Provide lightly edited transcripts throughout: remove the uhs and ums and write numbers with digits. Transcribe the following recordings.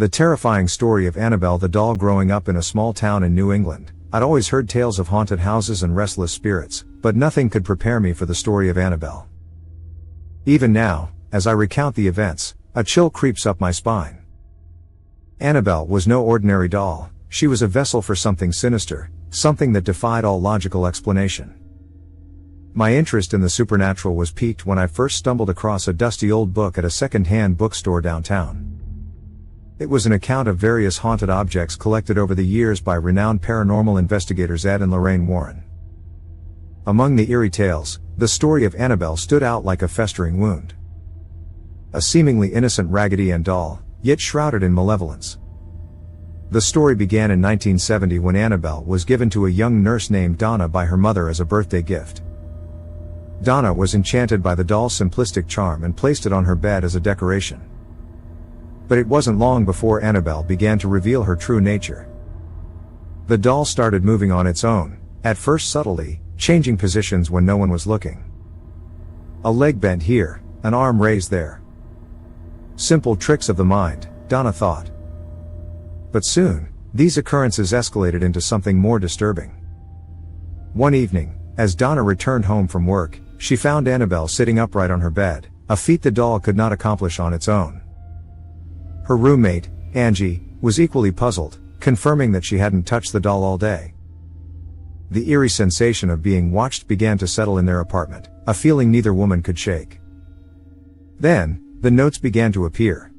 The terrifying story of Annabelle the doll. Growing up in a small town in New England, I'd always heard tales of haunted houses and restless spirits, but nothing could prepare me for the story of Annabelle. Even now, as I recount the events, a chill creeps up my spine. Annabelle was no ordinary doll. She was a vessel for something sinister, something that defied all logical explanation. My interest in the supernatural was piqued when I first stumbled across a dusty old book at a second-hand bookstore downtown. It was an account of various haunted objects collected over the years by renowned paranormal investigators Ed and Lorraine Warren. Among the eerie tales, the story of Annabelle stood out like a festering wound. A seemingly innocent Raggedy Ann doll, yet shrouded in malevolence. The story began in 1970 when Annabelle was given to a young nurse named Donna by her mother as a birthday gift. Donna was enchanted by the doll's simplistic charm and placed it on her bed as a decoration. But it wasn't long before Annabelle began to reveal her true nature. The doll started moving on its own, at first subtly, changing positions when no one was looking. A leg bent here, an arm raised there. Simple tricks of the mind, Donna thought. But soon, these occurrences escalated into something more disturbing. One evening, as Donna returned home from work, she found Annabelle sitting upright on her bed, a feat the doll could not accomplish on its own. Her roommate, Angie, was equally puzzled, confirming that she hadn't touched the doll all day. The eerie sensation of being watched began to settle in their apartment, a feeling neither woman could shake. Then, the notes began to appear.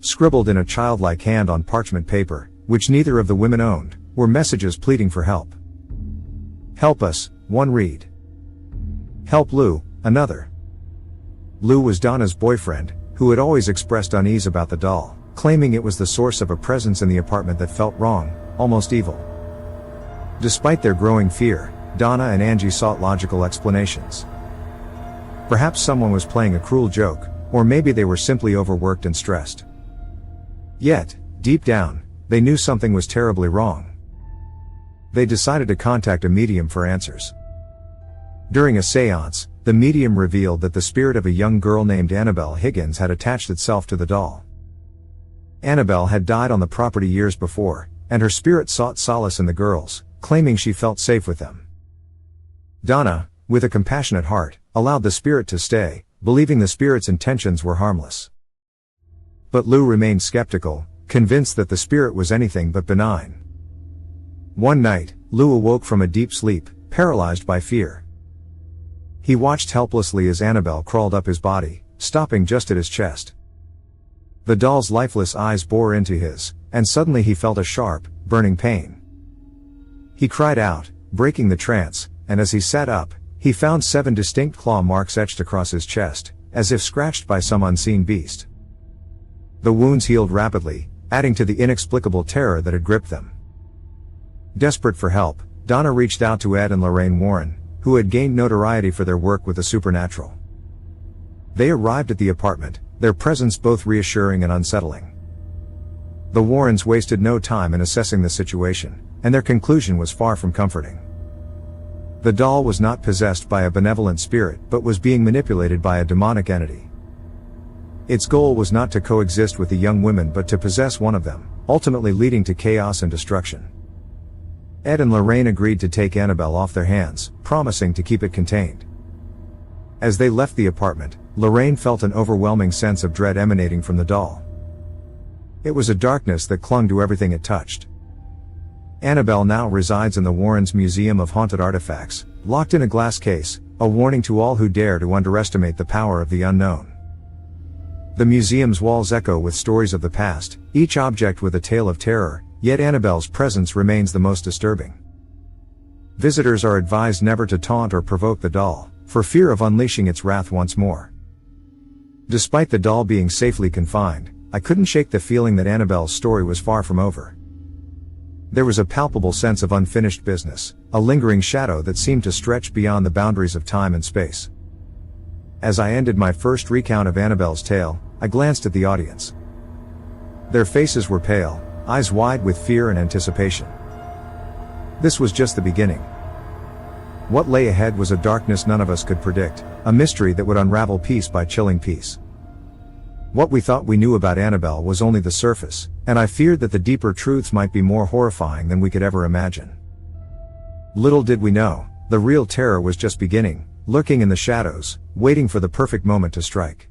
Scribbled in a childlike hand on parchment paper, which neither of the women owned, were messages pleading for help. "Help us," one read. "Help Lou," another. Lou was Donna's boyfriend, who had always expressed unease about the doll, claiming it was the source of a presence in the apartment that felt wrong, almost evil. Despite their growing fear, Donna and Angie sought logical explanations. Perhaps someone was playing a cruel joke, or maybe they were simply overworked and stressed. Yet, deep down, they knew something was terribly wrong. They decided to contact a medium for answers. During a séance, the medium revealed that the spirit of a young girl named Annabelle Higgins had attached itself to the doll. Annabelle had died on the property years before, and her spirit sought solace in the girls, claiming she felt safe with them. Donna, with a compassionate heart, allowed the spirit to stay, believing the spirit's intentions were harmless. But Lou remained skeptical, convinced that the spirit was anything but benign. One night, Lou awoke from a deep sleep, paralyzed by fear. He watched helplessly as Annabelle crawled up his body, stopping just at his chest. The doll's lifeless eyes bore into his, and suddenly he felt a sharp, burning pain. He cried out, breaking the trance, and as he sat up, he found 7 distinct claw marks etched across his chest, as if scratched by some unseen beast. The wounds healed rapidly, adding to the inexplicable terror that had gripped them. Desperate for help, Donna reached out to Ed and Lorraine Warren, who had gained notoriety for their work with the supernatural. They arrived at the apartment, their presence both reassuring and unsettling. The Warrens wasted no time in assessing the situation, and their conclusion was far from comforting. The doll was not possessed by a benevolent spirit but was being manipulated by a demonic entity. Its goal was not to coexist with the young women but to possess one of them, ultimately leading to chaos and destruction. Ed and Lorraine agreed to take Annabelle off their hands, promising to keep it contained. As they left the apartment, Lorraine felt an overwhelming sense of dread emanating from the doll. It was a darkness that clung to everything it touched. Annabelle now resides in the Warrens' Museum of Haunted Artifacts, locked in a glass case, a warning to all who dare to underestimate the power of the unknown. The museum's walls echo with stories of the past, each object with a tale of terror, yet Annabelle's presence remains the most disturbing. Visitors are advised never to taunt or provoke the doll, for fear of unleashing its wrath once more. Despite the doll being safely confined, I couldn't shake the feeling that Annabelle's story was far from over. There was a palpable sense of unfinished business, a lingering shadow that seemed to stretch beyond the boundaries of time and space. As I ended my first recount of Annabelle's tale, I glanced at the audience. Their faces were pale, eyes wide with fear and anticipation. This was just the beginning. What lay ahead was a darkness none of us could predict, a mystery that would unravel piece by chilling piece. What we thought we knew about Annabelle was only the surface, and I feared that the deeper truths might be more horrifying than we could ever imagine. Little did we know, the real terror was just beginning, lurking in the shadows, waiting for the perfect moment to strike.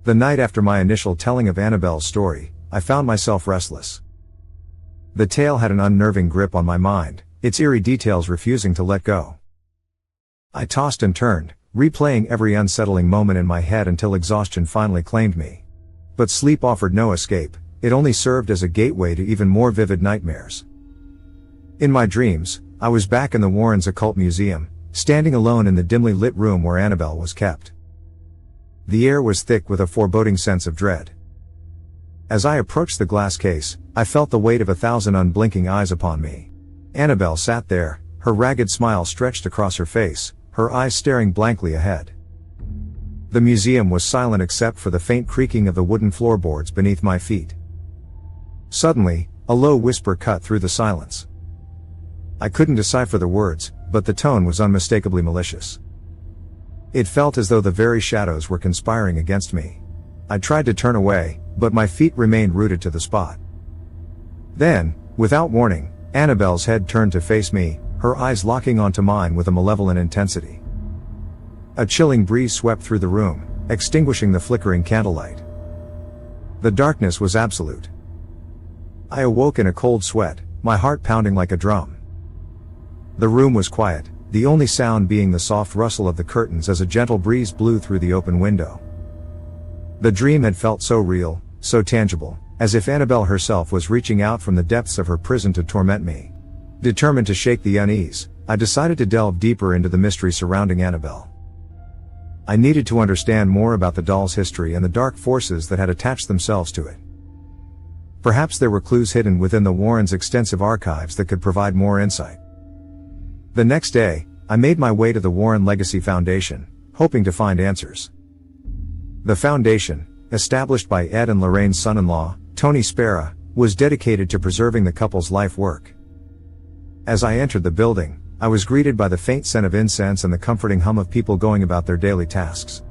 The night after my initial telling of Annabelle's story, I found myself restless. The tale had an unnerving grip on my mind, its eerie details refusing to let go. I tossed and turned, replaying every unsettling moment in my head until exhaustion finally claimed me. But sleep offered no escape, it only served as a gateway to even more vivid nightmares. In my dreams, I was back in the Warrens' occult museum, standing alone in the dimly lit room where Annabelle was kept. The air was thick with a foreboding sense of dread. As I approached the glass case, I felt the weight of 1,000 unblinking eyes upon me. Annabelle sat there, her ragged smile stretched across her face, her eyes staring blankly ahead. The museum was silent except for the faint creaking of the wooden floorboards beneath my feet. Suddenly, a low whisper cut through the silence. I couldn't decipher the words, but the tone was unmistakably malicious. It felt as though the very shadows were conspiring against me. I tried to turn away, but my feet remained rooted to the spot. Then, without warning, Annabelle's head turned to face me, her eyes locking onto mine with a malevolent intensity. A chilling breeze swept through the room, extinguishing the flickering candlelight. The darkness was absolute. I awoke in a cold sweat, my heart pounding like a drum. The room was quiet, the only sound being the soft rustle of the curtains as a gentle breeze blew through the open window. The dream had felt so real, so tangible, as if Annabelle herself was reaching out from the depths of her prison to torment me. Determined to shake the unease, I decided to delve deeper into the mystery surrounding Annabelle. I needed to understand more about the doll's history and the dark forces that had attached themselves to it. Perhaps there were clues hidden within the Warrens' extensive archives that could provide more insight. The next day, I made my way to the Warren Legacy Foundation, hoping to find answers. The foundation, established by Ed and Lorraine's son-in-law, Tony Spera, was dedicated to preserving the couple's life work. As I entered the building, I was greeted by the faint scent of incense and the comforting hum of people going about their daily tasks.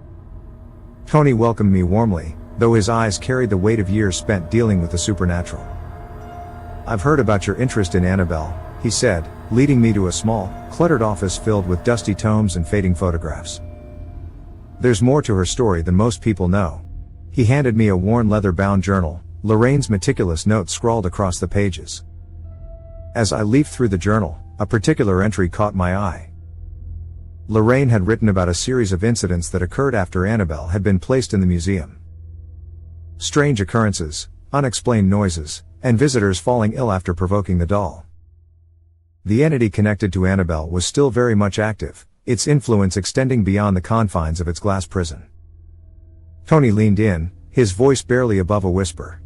Tony welcomed me warmly, though his eyes carried the weight of years spent dealing with the supernatural. "I've heard about your interest in Annabelle," he said, leading me to a small, cluttered office filled with dusty tomes and fading photographs. "There's more to her story than most people know." He handed me a worn leather-bound journal, Lorraine's meticulous notes scrawled across the pages. As I leafed through the journal, a particular entry caught my eye. Lorraine had written about a series of incidents that occurred after Annabelle had been placed in the museum. Strange occurrences, unexplained noises, and visitors falling ill after provoking the doll. The entity connected to Annabelle was still very much active, its influence extending beyond the confines of its glass prison. Tony leaned in, his voice barely above a whisper.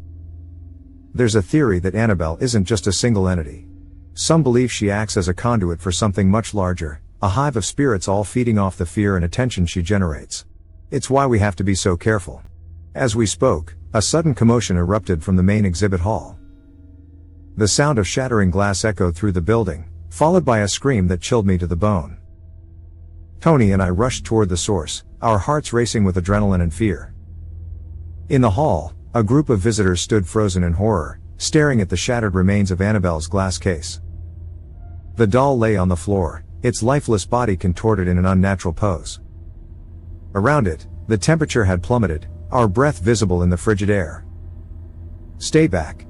"There's a theory that Annabelle isn't just a single entity. Some believe she acts as a conduit for something much larger, a hive of spirits all feeding off the fear and attention she generates. It's why we have to be so careful." As we spoke, a sudden commotion erupted from the main exhibit hall. The sound of shattering glass echoed through the building, followed by a scream that chilled me to the bone. Tony and I rushed toward the source, our hearts racing with adrenaline and fear. In the hall, a group of visitors stood frozen in horror, staring at the shattered remains of Annabelle's glass case. The doll lay on the floor, its lifeless body contorted in an unnatural pose. Around it, the temperature had plummeted, our breath visible in the frigid air. "Stay back!"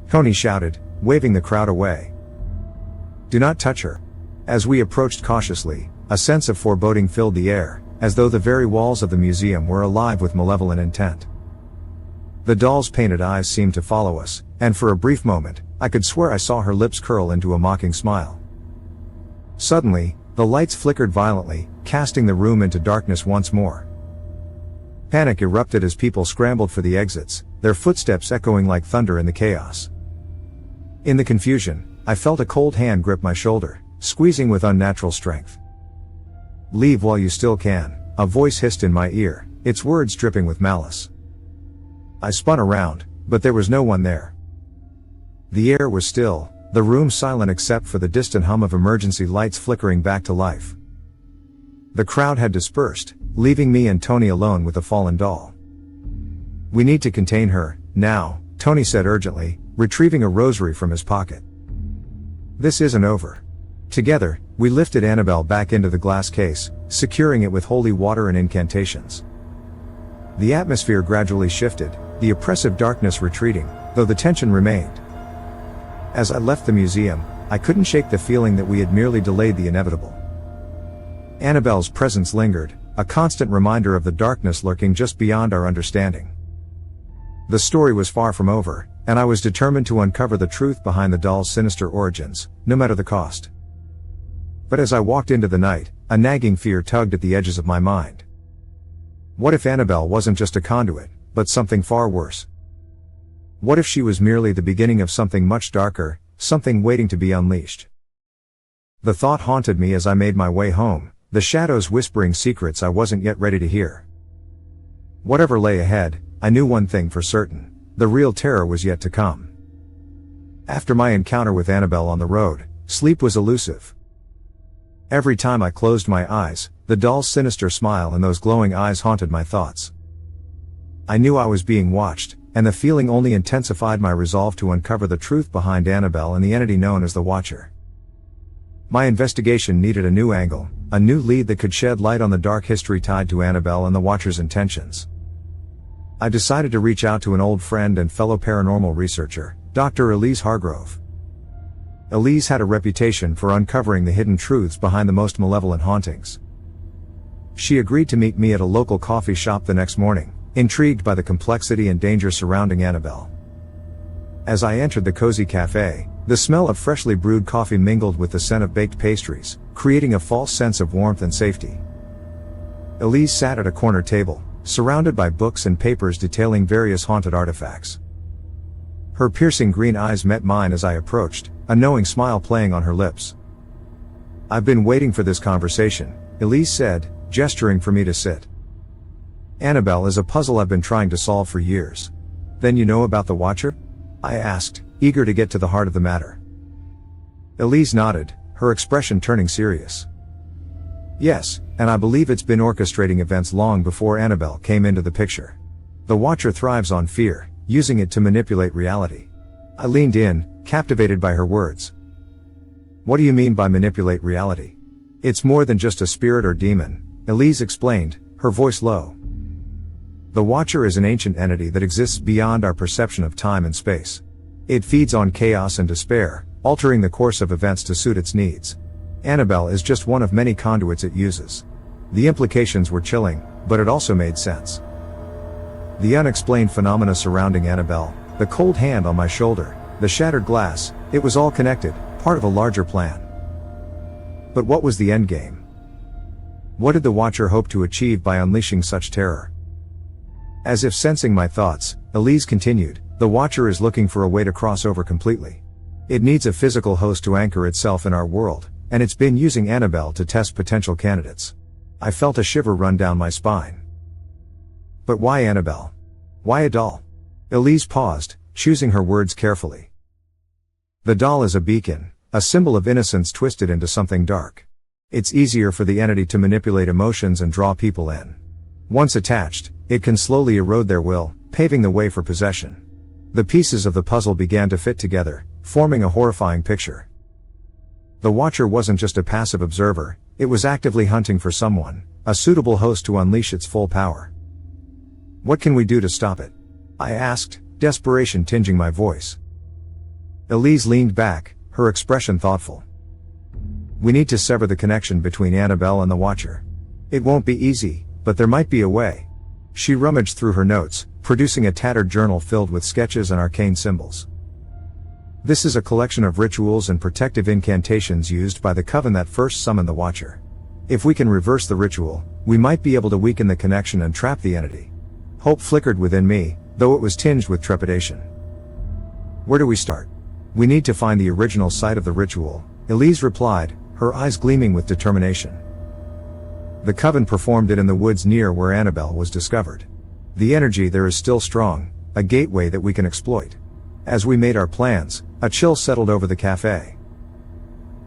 Tony shouted, waving the crowd away. "Do not touch her." As we approached cautiously, a sense of foreboding filled the air, as though the very walls of the museum were alive with malevolent intent. The doll's painted eyes seemed to follow us, and for a brief moment, I could swear I saw her lips curl into a mocking smile. Suddenly, the lights flickered violently, casting the room into darkness once more. Panic erupted as people scrambled for the exits, their footsteps echoing like thunder in the chaos. In the confusion, I felt a cold hand grip my shoulder, squeezing with unnatural strength. "Leave while you still can," a voice hissed in my ear, its words dripping with malice. I spun around, but there was no one there. The air was still, the room silent except for the distant hum of emergency lights flickering back to life. The crowd had dispersed, leaving me and Tony alone with the fallen doll. "We need to contain her, now," Tony said urgently, retrieving a rosary from his pocket. "This isn't over." Together, we lifted Annabelle back into the glass case, securing it with holy water and incantations. The atmosphere gradually shifted, the oppressive darkness retreating, though the tension remained. As I left the museum, I couldn't shake the feeling that we had merely delayed the inevitable. Annabelle's presence lingered, a constant reminder of the darkness lurking just beyond our understanding. The story was far from over, and I was determined to uncover the truth behind the doll's sinister origins, no matter the cost. But as I walked into the night, a nagging fear tugged at the edges of my mind. What if Annabelle wasn't just a conduit, but something far worse? What if she was merely the beginning of something much darker, something waiting to be unleashed? The thought haunted me as I made my way home, the shadows whispering secrets I wasn't yet ready to hear. Whatever lay ahead, I knew one thing for certain: the real terror was yet to come. After my encounter with Annabelle on the road, sleep was elusive. Every time I closed my eyes, the doll's sinister smile and those glowing eyes haunted my thoughts. I knew I was being watched, and the feeling only intensified my resolve to uncover the truth behind Annabelle and the entity known as the Watcher. My investigation needed a new angle, a new lead that could shed light on the dark history tied to Annabelle and the Watcher's intentions. I decided to reach out to an old friend and fellow paranormal researcher, Dr. Elise Hargrove. Elise had a reputation for uncovering the hidden truths behind the most malevolent hauntings. She agreed to meet me at a local coffee shop the next morning, intrigued by the complexity and danger surrounding Annabelle. As I entered the cozy cafe, the smell of freshly brewed coffee mingled with the scent of baked pastries, creating a false sense of warmth and safety. Elise sat at a corner table, surrounded by books and papers detailing various haunted artifacts. Her piercing green eyes met mine as I approached, a knowing smile playing on her lips. "I've been waiting for this conversation," Elise said, gesturing for me to sit. "Annabelle is a puzzle I've been trying to solve for years." "Then you know about the Watcher?" I asked, eager to get to the heart of the matter. Elise nodded, her expression turning serious. "Yes, and I believe it's been orchestrating events long before Annabelle came into the picture. The Watcher thrives on fear, using it to manipulate reality." I leaned in, captivated by her words. "What do you mean by manipulate reality?" "It's more than just a spirit or demon," Elise explained, her voice low. "The Watcher is an ancient entity that exists beyond our perception of time and space. It feeds on chaos and despair, altering the course of events to suit its needs. Annabelle is just one of many conduits it uses." The implications were chilling, but it also made sense. The unexplained phenomena surrounding Annabelle, the cold hand on my shoulder, the shattered glass, it was all connected, part of a larger plan. But what was the endgame? What did the Watcher hope to achieve by unleashing such terror? As if sensing my thoughts, Elise continued, "The Watcher is looking for a way to cross over completely. It needs a physical host to anchor itself in our world, and it's been using Annabelle to test potential candidates." I felt a shiver run down my spine. "But why Annabelle? Why a doll?" Elise paused, choosing her words carefully. "The doll is a beacon, a symbol of innocence twisted into something dark. It's easier for the entity to manipulate emotions and draw people in. Once attached, it can slowly erode their will, paving the way for possession." The pieces of the puzzle began to fit together, forming a horrifying picture. The Watcher wasn't just a passive observer, it was actively hunting for someone, a suitable host to unleash its full power. "What can we do to stop it?" I asked, desperation tinging my voice. Elise leaned back, her expression thoughtful. "We need to sever the connection between Annabelle and the Watcher. It won't be easy, but there might be a way." She rummaged through her notes, producing a tattered journal filled with sketches and arcane symbols. "This is a collection of rituals and protective incantations used by the coven that first summoned the Watcher. If we can reverse the ritual, we might be able to weaken the connection and trap the entity." Hope flickered within me, though it was tinged with trepidation. "Where do we start?" "We need to find the original site of the ritual," Elise replied, her eyes gleaming with determination. "The coven performed it in the woods near where Annabelle was discovered. The energy there is still strong, a gateway that we can exploit." As we made our plans, a chill settled over the cafe.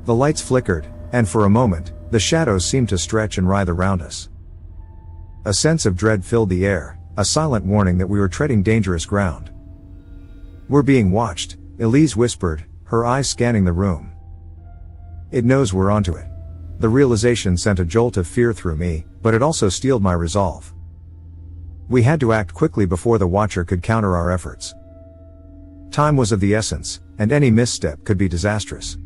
The lights flickered, and for a moment, the shadows seemed to stretch and writhe around us. A sense of dread filled the air, a silent warning that we were treading dangerous ground. "We're being watched," Elise whispered, her eyes scanning the room. "It knows we're onto it." The realization sent a jolt of fear through me, but it also steeled my resolve. We had to act quickly before the Watcher could counter our efforts. Time was of the essence, and any misstep could be disastrous.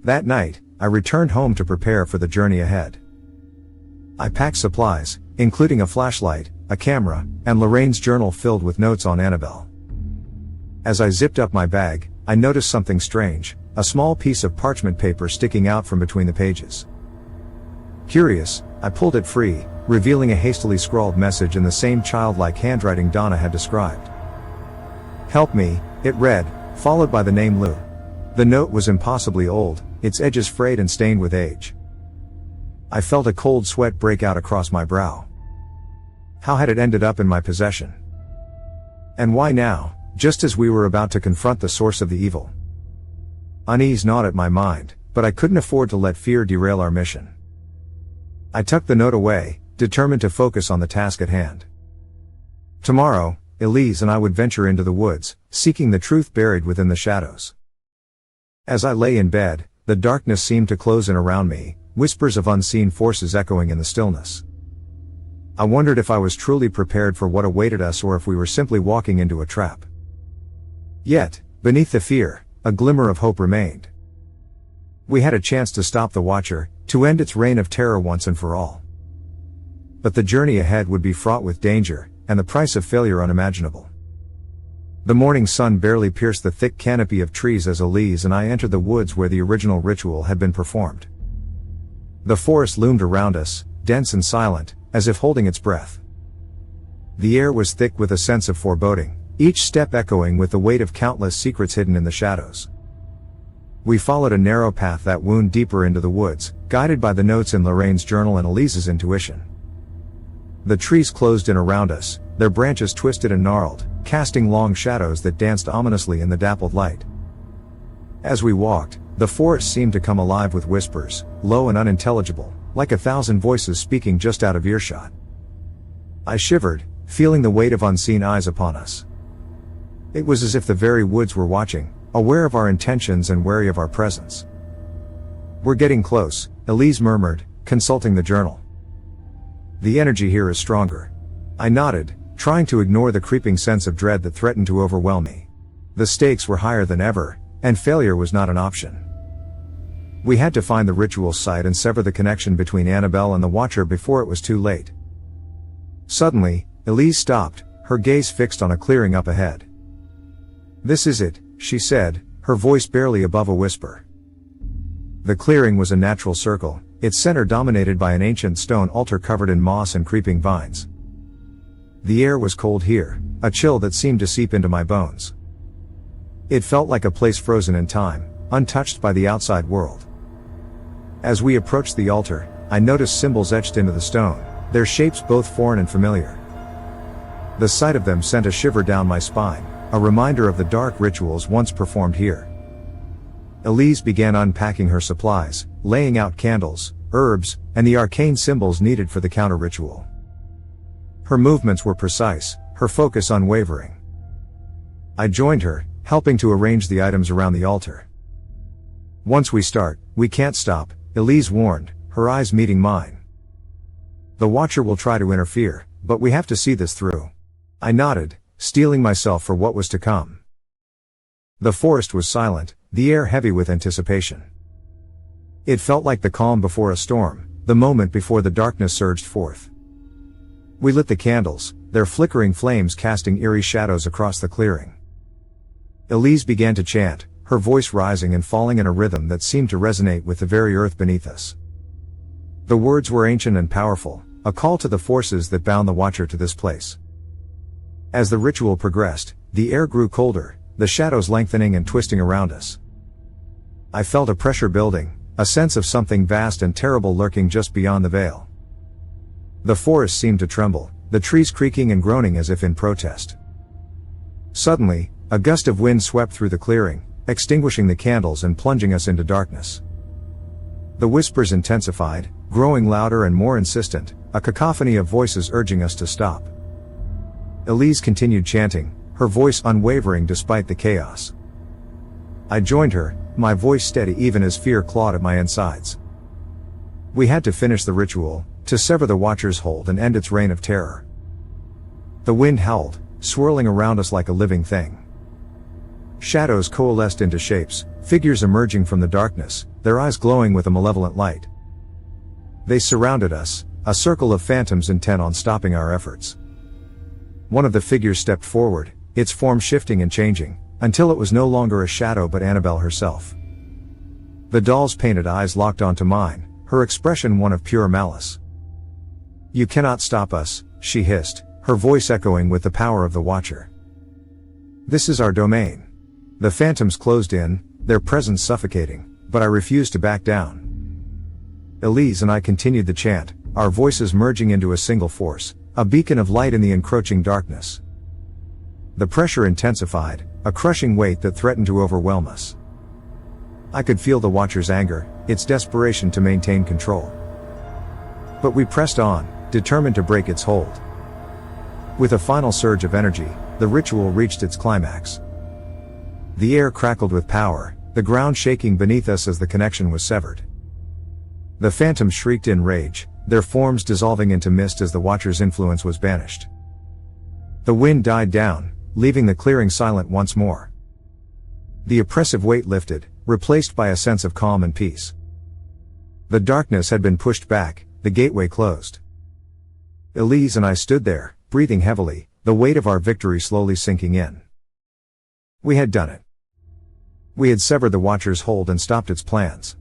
That night, I returned home to prepare for the journey ahead. I packed supplies, including a flashlight, a camera, and Lorraine's journal filled with notes on Annabelle. As I zipped up my bag, I noticed something strange, a small piece of parchment paper sticking out from between the pages. Curious, I pulled it free, revealing a hastily scrawled message in the same childlike handwriting Donna had described. "Help me," it read, followed by the name Lou. The note was impossibly old, its edges frayed and stained with age. I felt a cold sweat break out across my brow. How had it ended up in my possession? And why now, just as we were about to confront the source of the evil? Unease gnawed at my mind, but I couldn't afford to let fear derail our mission. I tucked the note away, determined to focus on the task at hand. Tomorrow, Elise and I would venture into the woods, seeking the truth buried within the shadows. As I lay in bed, the darkness seemed to close in around me, whispers of unseen forces echoing in the stillness. I wondered if I was truly prepared for what awaited us or if we were simply walking into a trap. Yet, beneath the fear, a glimmer of hope remained. We had a chance to stop the Watcher, to end its reign of terror once and for all. But the journey ahead would be fraught with danger, and the price of failure unimaginable. The morning sun barely pierced the thick canopy of trees as Elise and I entered the woods where the original ritual had been performed. The forest loomed around us, dense and silent, as if holding its breath. The air was thick with a sense of foreboding, each step echoing with the weight of countless secrets hidden in the shadows. We followed a narrow path that wound deeper into the woods, guided by the notes in Lorraine's journal and Elise's intuition. The trees closed in around us, their branches twisted and gnarled, casting long shadows that danced ominously in the dappled light. As we walked, the forest seemed to come alive with whispers, low and unintelligible, like 1,000 voices speaking just out of earshot. I shivered, feeling the weight of unseen eyes upon us. It was as if the very woods were watching, aware of our intentions and wary of our presence. "We're getting close," Elise murmured, consulting the journal. "The energy here is stronger." I nodded, trying to ignore the creeping sense of dread that threatened to overwhelm me. The stakes were higher than ever, and failure was not an option. We had to find the ritual site and sever the connection between Annabelle and the Watcher before it was too late. Suddenly, Elise stopped, her gaze fixed on a clearing up ahead. "This is it," she said, her voice barely above a whisper. The clearing was a natural circle, its center dominated by an ancient stone altar covered in moss and creeping vines. The air was cold here, a chill that seemed to seep into my bones. It felt like a place frozen in time, untouched by the outside world. As we approached the altar, I noticed symbols etched into the stone, their shapes both foreign and familiar. The sight of them sent a shiver down my spine, a reminder of the dark rituals once performed here. Elise began unpacking her supplies, laying out candles, herbs, and the arcane symbols needed for the counter-ritual. Her movements were precise, her focus unwavering. I joined her, helping to arrange the items around the altar. "Once we start, we can't stop," Elise warned, her eyes meeting mine. "The Watcher will try to interfere, but we have to see this through." I nodded, steeling myself for what was to come. The forest was silent, the air heavy with anticipation. It felt like the calm before a storm, the moment before the darkness surged forth. We lit the candles, their flickering flames casting eerie shadows across the clearing. Elise began to chant, her voice rising and falling in a rhythm that seemed to resonate with the very earth beneath us. The words were ancient and powerful, a call to the forces that bound the Watcher to this place. As the ritual progressed, the air grew colder, the shadows lengthening and twisting around us. I felt a pressure building, a sense of something vast and terrible lurking just beyond the veil. The forest seemed to tremble, the trees creaking and groaning as if in protest. Suddenly, a gust of wind swept through the clearing, extinguishing the candles and plunging us into darkness. The whispers intensified, growing louder and more insistent, a cacophony of voices urging us to stop. Elise continued chanting, her voice unwavering despite the chaos. I joined her, my voice steady even as fear clawed at my insides. We had to finish the ritual, to sever the Watcher's hold and end its reign of terror. The wind howled, swirling around us like a living thing. Shadows coalesced into shapes, figures emerging from the darkness, their eyes glowing with a malevolent light. They surrounded us, a circle of phantoms intent on stopping our efforts. One of the figures stepped forward, its form shifting and changing, until it was no longer a shadow but Annabelle herself. The doll's painted eyes locked onto mine, her expression one of pure malice. "You cannot stop us," she hissed, her voice echoing with the power of the Watcher. "This is our domain." The phantoms closed in, their presence suffocating, but I refused to back down. Elise and I continued the chant, our voices merging into a single force, a beacon of light in the encroaching darkness. The pressure intensified, a crushing weight that threatened to overwhelm us. I could feel the Watcher's anger, its desperation to maintain control. But we pressed on, determined to break its hold. With a final surge of energy, the ritual reached its climax. The air crackled with power, the ground shaking beneath us as the connection was severed. The phantoms shrieked in rage, their forms dissolving into mist as the Watcher's influence was banished. The wind died down, leaving the clearing silent once more. The oppressive weight lifted, replaced by a sense of calm and peace. The darkness had been pushed back, the gateway closed. Elise and I stood there, breathing heavily, the weight of our victory slowly sinking in. We had done it. We had severed the Watcher's hold and stopped its plans.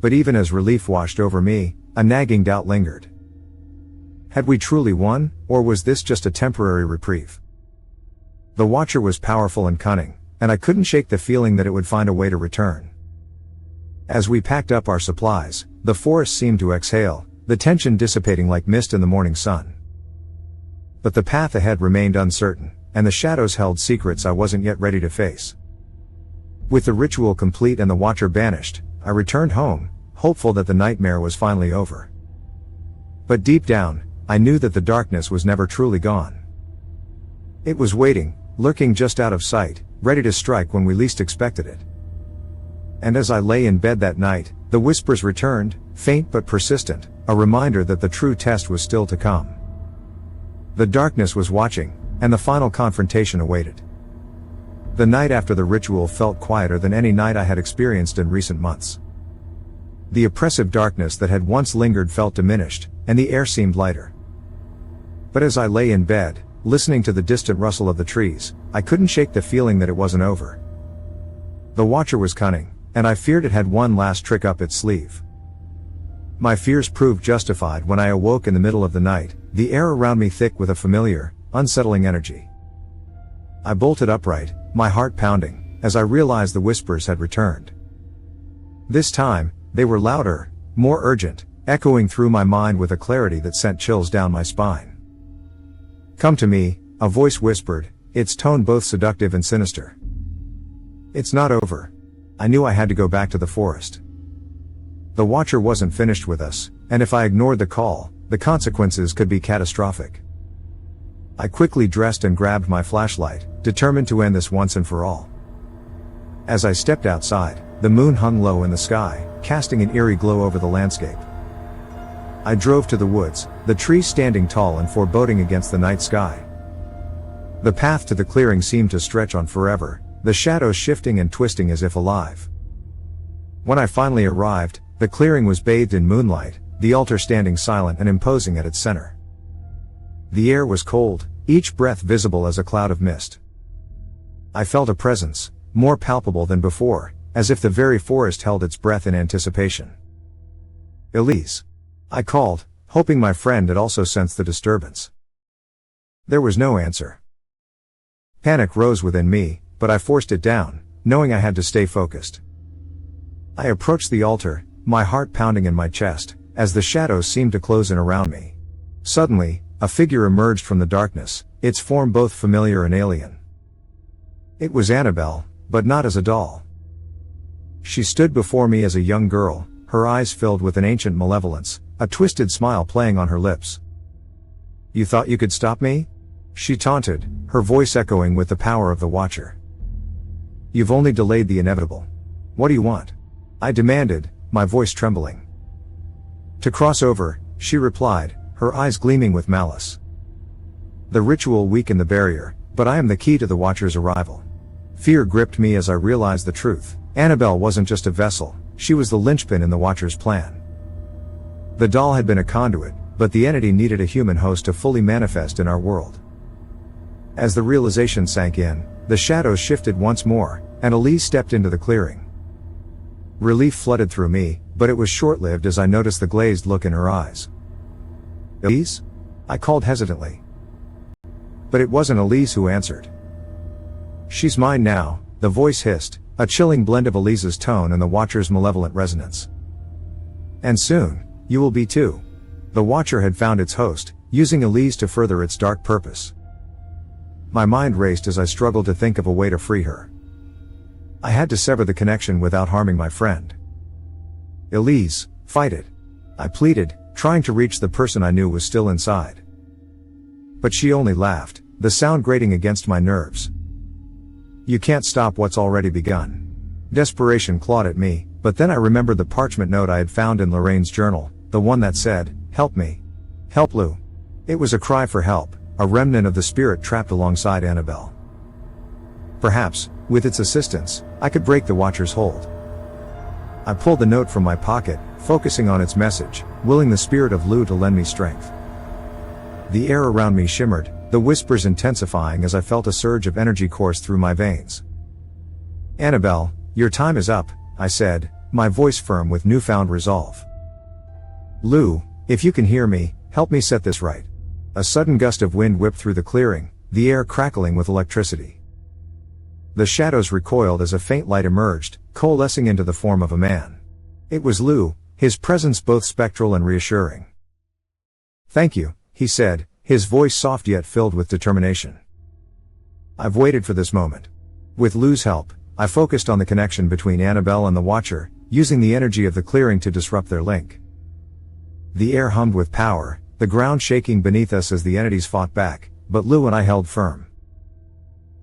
But even as relief washed over me, a nagging doubt lingered. Had we truly won, or was this just a temporary reprieve? The Watcher was powerful and cunning, and I couldn't shake the feeling that it would find a way to return. As we packed up our supplies, the forest seemed to exhale, the tension dissipating like mist in the morning sun. But the path ahead remained uncertain, and the shadows held secrets I wasn't yet ready to face. With the ritual complete and the Watcher banished, I returned home, hopeful that the nightmare was finally over. But deep down, I knew that the darkness was never truly gone. It was waiting, lurking just out of sight, ready to strike when we least expected it. And as I lay in bed that night, the whispers returned, faint but persistent, a reminder that the true test was still to come. The darkness was watching, and the final confrontation awaited. The night after the ritual felt quieter than any night I had experienced in recent months. The oppressive darkness that had once lingered felt diminished, and the air seemed lighter. But as I lay in bed, listening to the distant rustle of the trees, I couldn't shake the feeling that it wasn't over. The Watcher was cunning, and I feared it had one last trick up its sleeve. My fears proved justified when I awoke in the middle of the night, the air around me thick with a familiar, unsettling energy. I bolted upright, my heart pounding, as I realized the whispers had returned. This time, they were louder, more urgent, echoing through my mind with a clarity that sent chills down my spine. "Come to me," a voice whispered, its tone both seductive and sinister. "It's not over." I knew I had to go back to the forest. The Watcher wasn't finished with us, and if I ignored the call, the consequences could be catastrophic. I quickly dressed and grabbed my flashlight, determined to end this once and for all. As I stepped outside, the moon hung low in the sky, casting an eerie glow over the landscape. I drove to the woods, the trees standing tall and foreboding against the night sky. The path to the clearing seemed to stretch on forever, the shadows shifting and twisting as if alive. When I finally arrived, the clearing was bathed in moonlight, the altar standing silent and imposing at its center. The air was cold, each breath visible as a cloud of mist. I felt a presence, more palpable than before, as if the very forest held its breath in anticipation. "Elise," I called, hoping my friend had also sensed the disturbance. There was no answer. Panic rose within me, but I forced it down, knowing I had to stay focused. I approached the altar, my heart pounding in my chest, as the shadows seemed to close in around me. Suddenly, a figure emerged from the darkness, its form both familiar and alien. It was Annabelle, but not as a doll. She stood before me as a young girl, her eyes filled with an ancient malevolence, a twisted smile playing on her lips. "You thought you could stop me?" She taunted, her voice echoing with the power of the Watcher. "You've only delayed the inevitable. What do you want?" I demanded, my voice trembling. "To cross over," she replied, her eyes gleaming with malice. "The ritual weakened the barrier, but I am the key to the Watcher's arrival." Fear gripped me as I realized the truth. Annabelle wasn't just a vessel, she was the linchpin in the Watcher's plan. The doll had been a conduit, but the entity needed a human host to fully manifest in our world. As the realization sank in, the shadows shifted once more, and Elise stepped into the clearing. Relief flooded through me, but it was short-lived as I noticed the glazed look in her eyes. "Elise?" I called hesitantly. But it wasn't Elise who answered. "She's mine now," the voice hissed, a chilling blend of Elise's tone and the Watcher's malevolent resonance. "And soon, you will be too." The Watcher had found its host, using Elise to further its dark purpose. My mind raced as I struggled to think of a way to free her. I had to sever the connection without harming my friend. "Elise, fight it," I pleaded, trying to reach the person I knew was still inside. But she only laughed, the sound grating against my nerves. "You can't stop what's already begun." Desperation clawed at me, but then I remembered the parchment note I had found in Lorraine's journal, the one that said, "Help me. Help Lou." It was a cry for help, a remnant of the spirit trapped alongside Annabelle. Perhaps, with its assistance, I could break the Watcher's hold. I pulled the note from my pocket, focusing on its message, willing the spirit of Lou to lend me strength. The air around me shimmered, the whispers intensifying as I felt a surge of energy course through my veins. "Annabelle, your time is up," I said, my voice firm with newfound resolve. "Lou, if you can hear me, help me set this right." A sudden gust of wind whipped through the clearing, the air crackling with electricity. The shadows recoiled as a faint light emerged, coalescing into the form of a man. It was Lou, his presence both spectral and reassuring. "Thank you," he said, his voice soft yet filled with determination. "I've waited for this moment." With Lou's help, I focused on the connection between Annabelle and the Watcher, using the energy of the clearing to disrupt their link. The air hummed with power, the ground shaking beneath us as the entities fought back, but Lou and I held firm.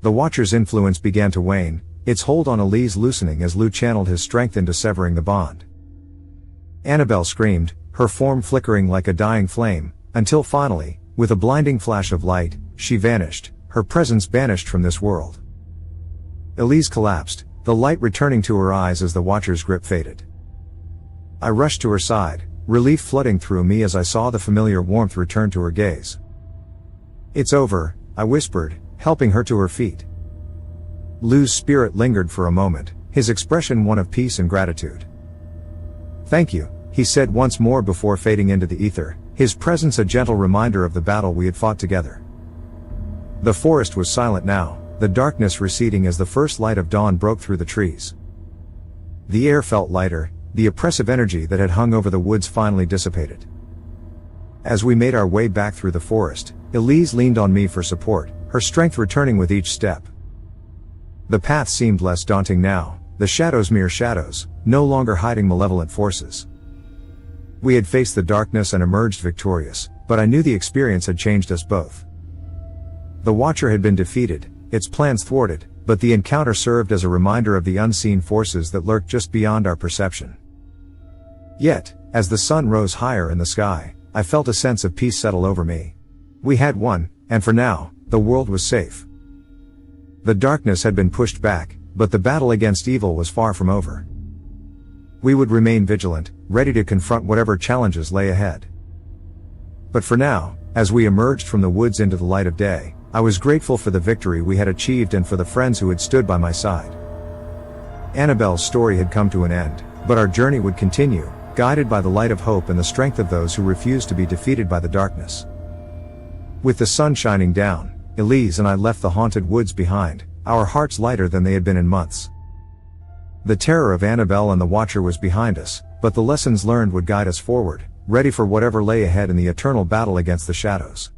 The Watcher's influence began to wane, its hold on Elise loosening as Lou channeled his strength into severing the bond. Annabelle screamed, her form flickering like a dying flame, until finally, with a blinding flash of light, she vanished, her presence banished from this world. Elise collapsed, the light returning to her eyes as the Watcher's grip faded. I rushed to her side, relief flooding through me as I saw the familiar warmth return to her gaze. "It's over," I whispered, helping her to her feet. Lou's spirit lingered for a moment, his expression one of peace and gratitude. "Thank you," he said once more before fading into the ether, his presence a gentle reminder of the battle we had fought together. The forest was silent now, the darkness receding as the first light of dawn broke through the trees. The air felt lighter, the oppressive energy that had hung over the woods finally dissipated. As we made our way back through the forest, Elise leaned on me for support, her strength returning with each step. The path seemed less daunting now, the shadows mere shadows, no longer hiding malevolent forces. We had faced the darkness and emerged victorious, but I knew the experience had changed us both. The Watcher had been defeated, its plans thwarted, but the encounter served as a reminder of the unseen forces that lurked just beyond our perception. Yet, as the sun rose higher in the sky, I felt a sense of peace settle over me. We had won, and for now, the world was safe. The darkness had been pushed back, but the battle against evil was far from over. We would remain vigilant, ready to confront whatever challenges lay ahead. But for now, as we emerged from the woods into the light of day, I was grateful for the victory we had achieved and for the friends who had stood by my side. Annabelle's story had come to an end, but our journey would continue, guided by the light of hope and the strength of those who refused to be defeated by the darkness. With the sun shining down, Elise and I left the haunted woods behind, our hearts lighter than they had been in months. The terror of Annabelle and the Watcher was behind us, but the lessons learned would guide us forward, ready for whatever lay ahead in the eternal battle against the shadows.